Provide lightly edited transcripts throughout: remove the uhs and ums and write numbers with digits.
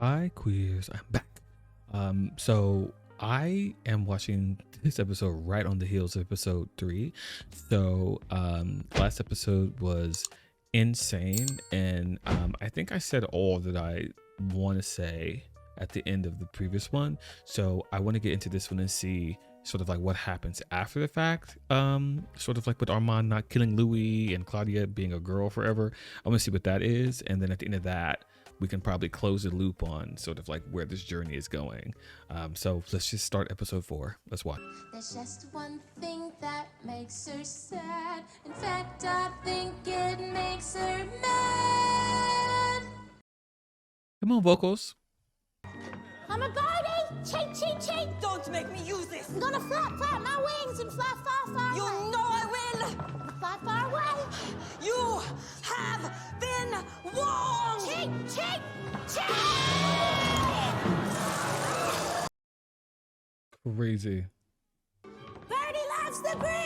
Hi queers, I'm back. So I am watching this episode right on the heels of episode 3. So last episode was insane, and I think I said all that I want to say at the end of the previous one. So I want to get into this one and see sort of like what happens after the fact, sort of like with Armand not killing Louis and Claudia being a girl forever. I want to see what that is, and then at the end of that we can probably close the loop on sort of like where this journey is going. So let's just start episode 4. Let's watch. There's just one thing that makes her sad. In fact, I think it makes her mad. Come on, vocals. I'm a birdie! Cheep, cheep, cheep! Don't make me use this! I'm gonna flap my wings and fly far, far You away. know I will! Fly far away. You have been wrong! Cheep, cheep, cheep! Crazy. Birdie loves the breeze!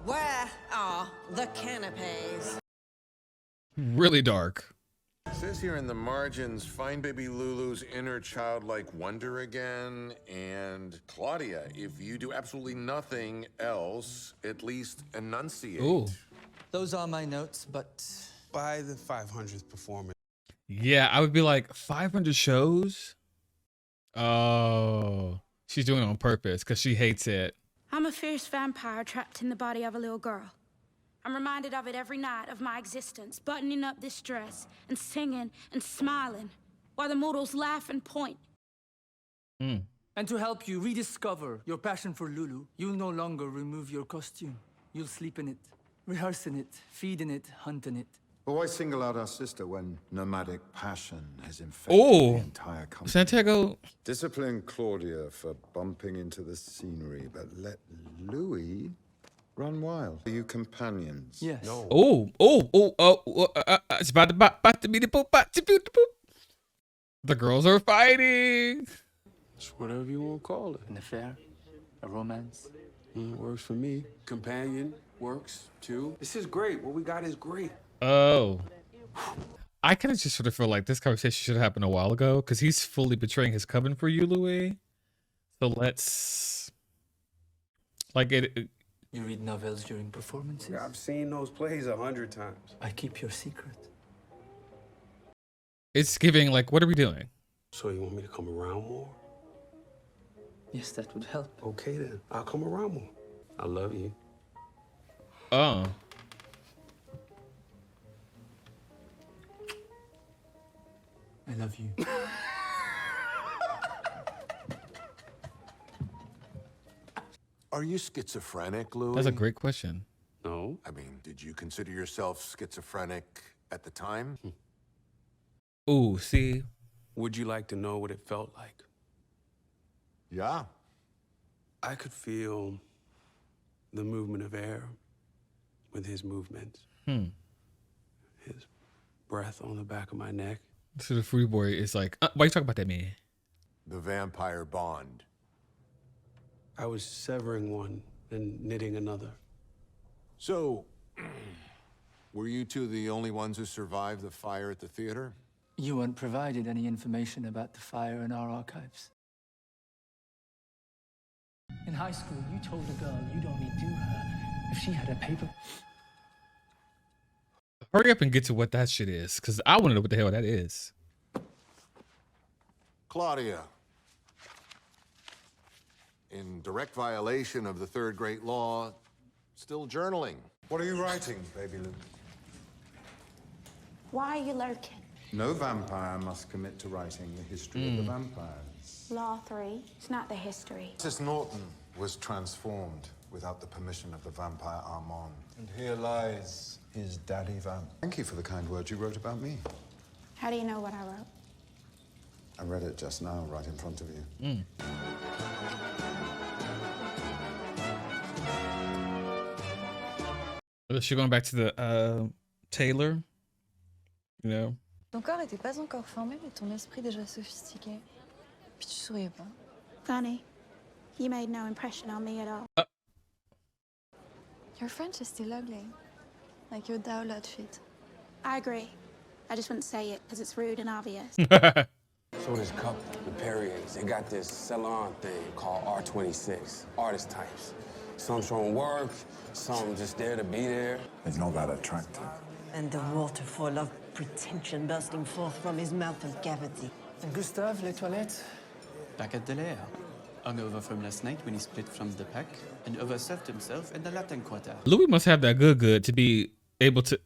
Where are the canapes? Really dark. It says here in the margins, find baby Lulu's inner childlike wonder again. And Claudia, if you do absolutely nothing else, at least enunciate. Ooh. Those are my notes, but by the 500th performance. Yeah, I would be like 500 shows. Oh, she's doing it on purpose because she hates it. I'm a fierce vampire trapped in the body of a little girl. I'm reminded of it every night of my existence, buttoning up this dress and singing and smiling while the mortals laugh and point. and to help you rediscover your passion for Lulu, you'll no longer remove your costume. You'll sleep in it, rehearse in it, feed in it, hunt in it. But why single out our sister when nomadic passion has infected Oh, the entire company? Santiago. Discipline Claudia for bumping into the scenery, but let Louis run wild. Are you companions? Yes. No. It's about to be the poop. The girls are fighting. It's whatever you want to call it. An affair, a romance. Works for me. Companion works too. This is great. What we got is great. Oh. I kind of just sort of feel like this conversation should have happened a while ago because he's fully betraying his coven for you, Louis. So let's like it. You read novels during performances? I've seen those plays 100 times. I keep your secret. It's giving like, what are we doing? So you want me to come around more? Yes, that would help. Okay then. I'll come around more. I love you. Oh. I love you. Are you schizophrenic, Louis? That's a great question. No. I mean, did you consider yourself schizophrenic at the time? Ooh, see. Would you like to know what it felt like? Yeah. I could feel the movement of air with his movements. His breath on the back of my neck. So the free boy is like, why you talking about that, man? The vampire bond. I was severing one and knitting another. So, were you two the only ones who survived the fire at the theater? You weren't provided any information about the fire in our archives. In high school, you told a girl you'd only do her if she had a paper. Hurry up and get to what that shit is, because I want to know what the hell that is. Claudia. In direct violation of the third great law, still journaling. What are you writing, baby Lou? Why are you lurking? No vampire must commit to writing the history of the vampires. Law 3, it's not the history. Mrs. Norton was transformed without the permission of the vampire Armand. And here lies his daddy vamp. Thank you for the kind words you wrote about me. How do you know what I wrote? I read it just now, right in front of you. Is she going back to the tailor? You know? Ton corps était pas encore formé, mais ton esprit déjà sophistiqué. Puis tu souriais pas. Funny. You made no impression on me at all. Your French is still ugly. Like your download shit. I agree. I just wouldn't say it because it's rude and obvious. So this couple, the Perriers, they got this salon thing called R26, artist types. Some showing work, some just there to be there. It's not that attractive. And the waterfall of pretension bursting forth from his mouth and cavity. Gustave, les toilettes? Packet de l'air. Hungover from last night when he split from the pack and overstuffed himself in the Latin Quarter. Louis must have that good to be able to.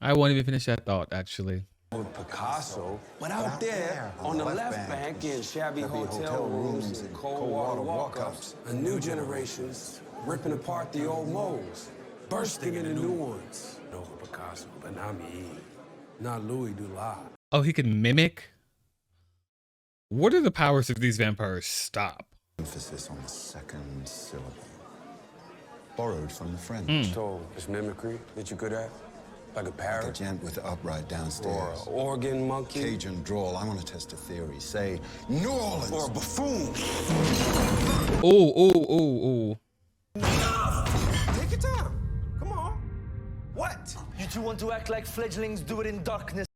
I won't even finish that thought, actually. With Picasso, but out there on the left bank in shabby hotel rooms and cold water walk-ups, a new generation's ripping apart the old molds, bursting into new ones. No Picasso, but not me. Not Louis Dula. Oh, he can mimic? What are the powers if these vampires stop? Emphasis on the second syllable. Borrowed from the French. So, it's mimicry that you good at? Like a Like a parrot? gent with the upright Or downstairs. an organ monkey? Cajun drawl. I want to test a theory. Say, New Orleans. Or a buffoon? Oh. Take your time. Come on. What? You two want to act like fledglings do it in darkness.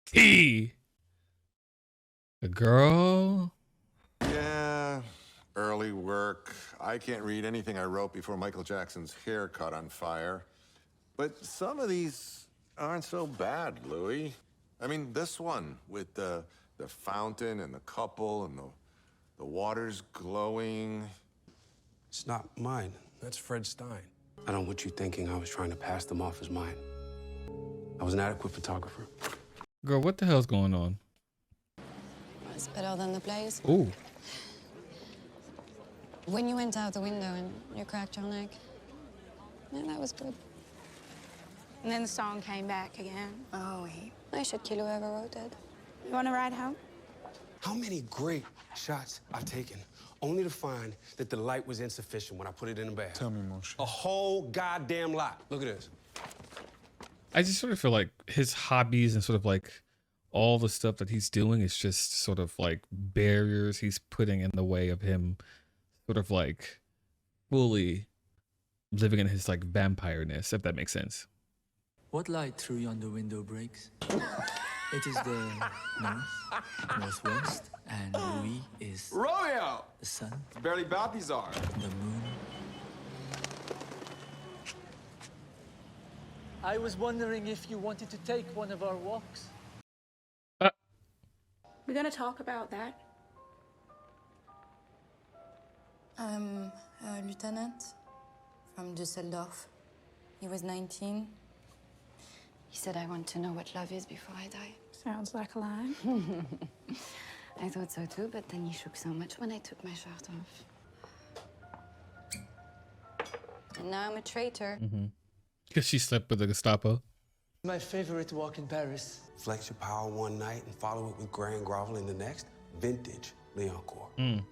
T. The girl. Yeah, early work. I can't read anything I wrote before Michael Jackson's hair caught on fire. But some of these aren't so bad, Louis. I mean, this one with the fountain and the couple and the water's glowing. It's not mine. That's Fred Stein. I don't want you thinking I was trying to pass them off as mine. I was an adequate photographer. Girl, what the hell's going on? It's better than the plays. Ooh. When you went out the window and you cracked your neck, yeah, that was good. And then the song came back again. Oh, wait. I should kill whoever wrote it. You want to ride home? How many great shots I've taken, only to find that the light was insufficient when I put it in the bag. Tell me, Moshe. A whole goddamn lot. Look at this. I just sort of feel like his hobbies and sort of like all the stuff that he's doing is just sort of like barriers he's putting in the way of him sort of like fully living in his like vampire-ness, if that makes sense. What light through yonder window breaks? It is the northwest, and Louis is Romeo! the sun, Barely Balthazar. the moon. I was wondering if you wanted to take one of our walks. We're going to talk about that. I'm a lieutenant from Düsseldorf. He was 19. He said, I want to know what love is before I die. Sounds like a line. I thought so too, but then he shook so much when I took my shirt off. And now I'm a traitor. Because she slept with the Gestapo. My favorite walk in Paris. Flex your power one night and follow it with grand groveling the next. Vintage Leoncourt.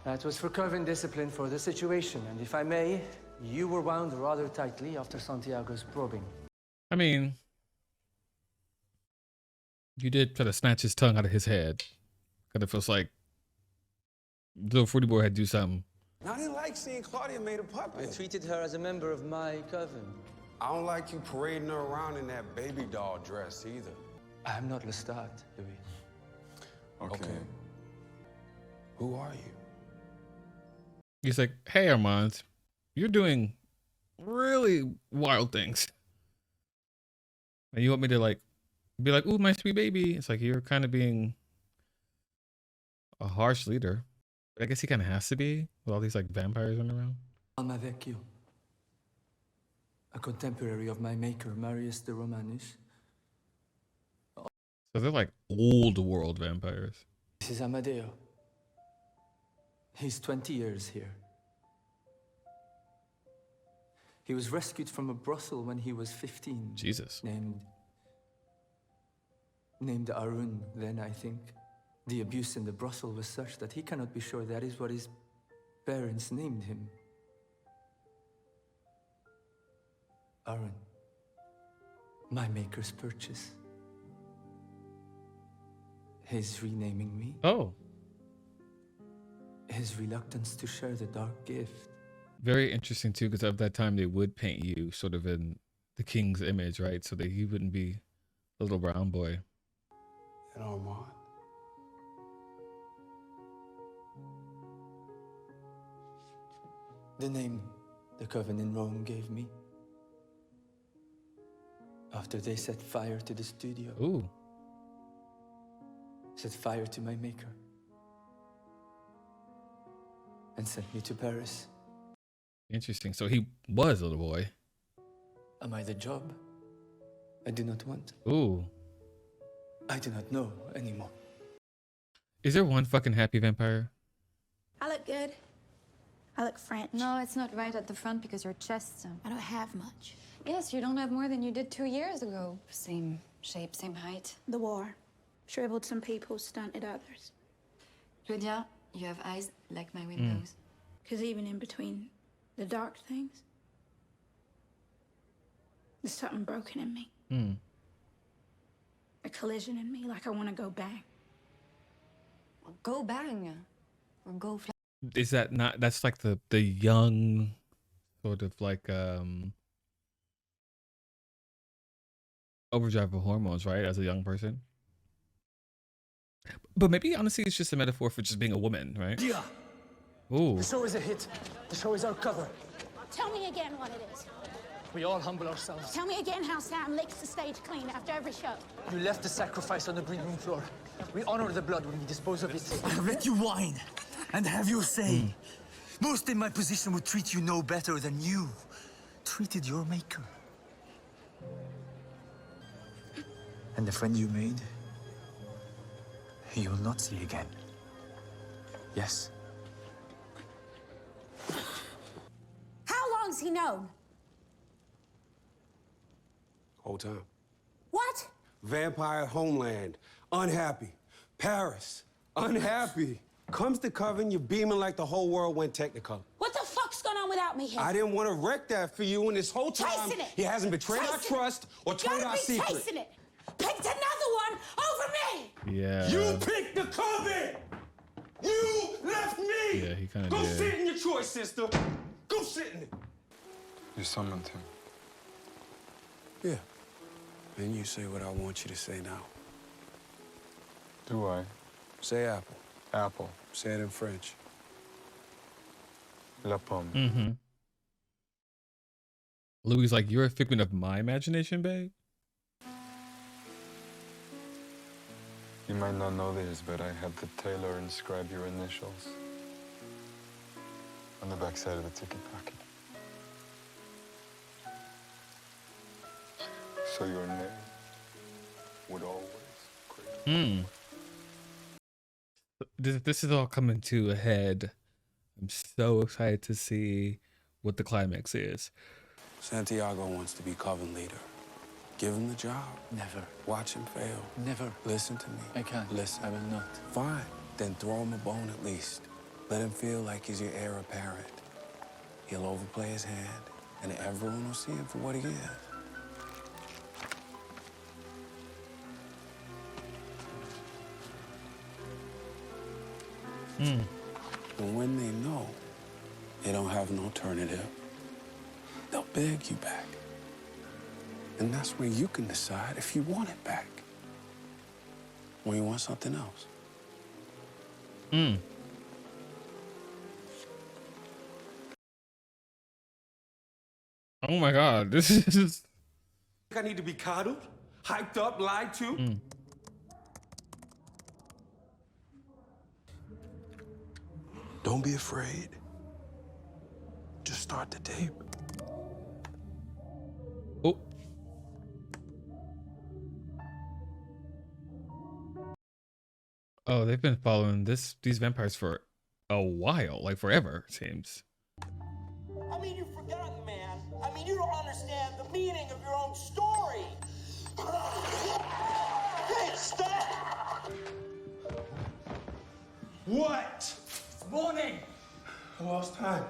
That was for curving discipline for the situation, and if I may, you were wound rather tightly after Santiago's probing. I mean, you did try to snatch his tongue out of his head. Kind of feels like little fruity boy had to do something. I didn't like seeing Claudia made a puppet. I treated her as a member of my coven. I don't like you parading her around in that baby doll dress either. I'm not Lestat, Louis. Okay. Who are you? He's like, hey, Armand, you're doing really wild things. And you want me to like be like, ooh, my sweet baby. It's like you're kind of being a harsh leader. I guess he kind of has to be with all these like vampires running around. Armand, a contemporary of my maker, Marius de Romanus. So they're like old world vampires. This is Amadeo. He's 20 years here. He was rescued from a brothel when he was 15. Jesus. Named Arun, then, I think. The abuse in the brothel was such that he cannot be sure that is what his parents named him. Arun. My maker's purchase. His renaming me. Oh. His reluctance to share the dark gift. Very interesting too, because of that time they would paint you sort of in the king's image, right? So that he wouldn't be a little brown boy. And Armand. The name the Coven in Rome gave me. After they set fire to the studio. Ooh. Set fire to my maker. And sent me to Paris. Interesting. So he was a little boy. Am I the job I do not want? Ooh. I do not know anymore. Is there one fucking happy vampire? I look good. I look French. No, it's not right at the front because your chest. I don't have much. Yes, you don't have more than you did 2 years ago. Same shape, same height. The war shriveled some people, stunted others. Lydia, you have eyes like my windows. Because even in between the dark things, there's something broken in me. A collision in me, like I want to go bang. Well, go bang. Or go fly. Is that not, that's like the young sort of like overdrive of hormones, right? As a young person. But maybe honestly it's just a metaphor for just being a woman, right? Yeah. Ooh. The show is a hit. The show is our cover. Tell me again what it is. We all humble ourselves. Tell me again how Sam licks the stage clean after every show. You left the sacrifice on the green room floor. We honor the blood when we dispose of it. I have let you whine and have your say. Most in my position would treat you no better than you treated your maker. And the friend you made, you will not see again. Yes. How long's he known? Whole time. What? Vampire homeland. Unhappy. Paris. Unhappy. Comes to Coven, you're beaming like the whole world went Technicolor. What the fuck's going on without me here? I didn't want to wreck that for you, and this whole time, Chasing it. he hasn't betrayed our Chasing it. trust or told our secret. Chasing it. Picked another one over me. Yeah. You picked the Coven! You left me! Yeah, he kind of Go did. sit in your choice, sister. Go sit in it. You summoned him. Yeah. And you say what I want you to say now. Do I? Say apple. Apple. Say it in French. La pomme. Louis like, you're a figment of my imagination, babe. You might not know this, but I had the tailor inscribe your initials on the back side of the ticket pocket. So your name would always create. This is all coming to a head. I'm so excited to see what the climax is. Santiago wants to be Coven leader. Give him the job. Never. Watch him fail. Never. Listen to me. I can't. Listen. I will not. Fine. Then throw him a bone at least. Let him feel like he's your heir apparent. He'll overplay his hand, and everyone will see him for what he is. And when they know they don't have an alternative, they'll beg you back. And that's where you can decide if you want it back or you want something else. Oh my God, this is... I need to be coddled, hyped up, lied to. Don't be afraid. Just start the tape. Oh. Oh, they've been following these vampires for a while, like forever, it seems. I mean, you've forgotten, man. I mean, you don't understand the meaning of your own story. Hey, stop! What? Warning! I lost time.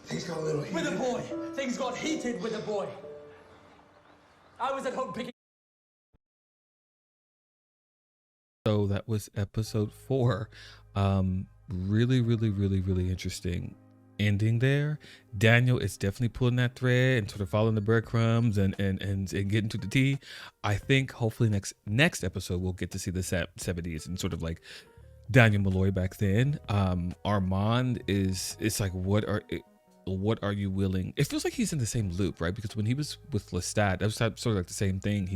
Things got a little heated. With a boy. Things got heated with a boy. I was at home picking. So that was episode 4. Really, really, really, really interesting. ending there. Daniel is definitely pulling that thread and sort of following the breadcrumbs and getting to the tea. I think hopefully next episode we'll get to see the 70s and sort of like Daniel Malloy back then. Armand it's like what are you willing? It feels like he's in the same loop, right? Because when he was with Lestat, that was sort of like the same thing.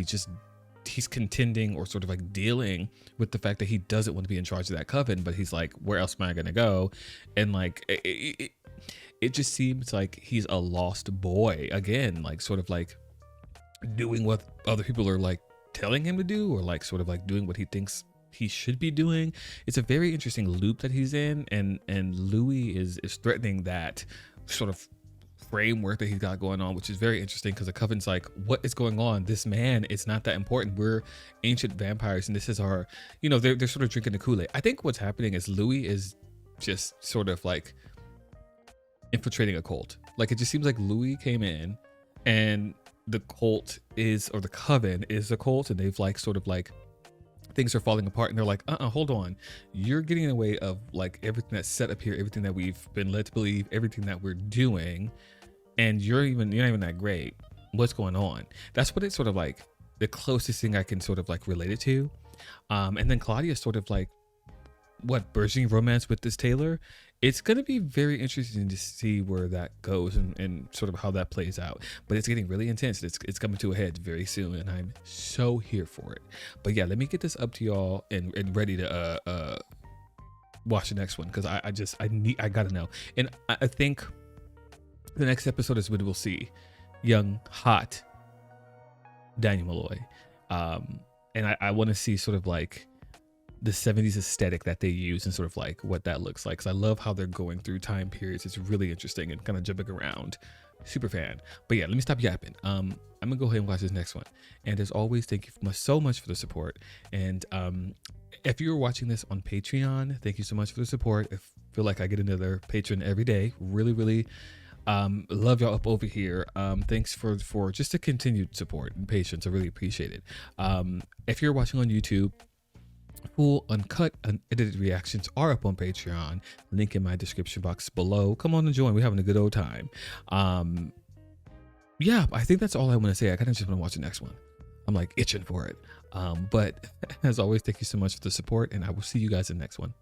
He's contending or sort of like dealing with the fact that he doesn't want to be in charge of that coven, but he's like, where else am I gonna go? And like it just seems like he's a lost boy again, like sort of like doing what other people are like telling him to do, or like sort of like doing what he thinks he should be doing. It's a very interesting loop that he's in, and Louis is threatening that sort of framework that he's got going on, which is very interesting because the coven's like, what is going on? This man is not that important. We're ancient vampires and this is our, you know, they're sort of drinking the Kool-Aid. I think what's happening is Louis is just sort of like infiltrating a cult. Like it just seems like Louis came in and the cult is, or the coven is a cult, and they've like sort of like things are falling apart, and they're like, hold on, you're getting in the way of like everything that's set up here, everything that we've been led to believe, everything that we're doing, and you're not even that great. What's going on? That's what it's sort of like the closest thing I can sort of like relate it to. And then Claudia's sort of like, what, burgeoning romance with this Taylor. It's going to be very interesting to see where that goes and sort of how that plays out. But it's getting really intense. It's coming to a head very soon, and I'm so here for it. But yeah, let me get this up to y'all and ready to watch the next one, because I gotta know. And I think the next episode is when we'll see young, hot Daniel Malloy. And I want to see sort of like the 70s aesthetic that they use and sort of like what that looks like. Cause I love how they're going through time periods. It's really interesting and kind of jumping around. Super fan. But yeah, let me stop yapping. I'm gonna go ahead and watch this next one. And as always, thank you so much for the support. And if you're watching this on Patreon, thank you so much for the support. I feel like I get another patron every day. Really love y'all up over here. Thanks for just the continued support and patience. I really appreciate it. If you're watching on YouTube, full uncut unedited reactions are up on Patreon. Link in my description box below. Come on and join. We're having a good old time. Yeah, I think that's all I want to say. I kind of just want to watch the next one. I'm like itching for it. But as always, thank you so much for the support, and I will see you guys in the next one.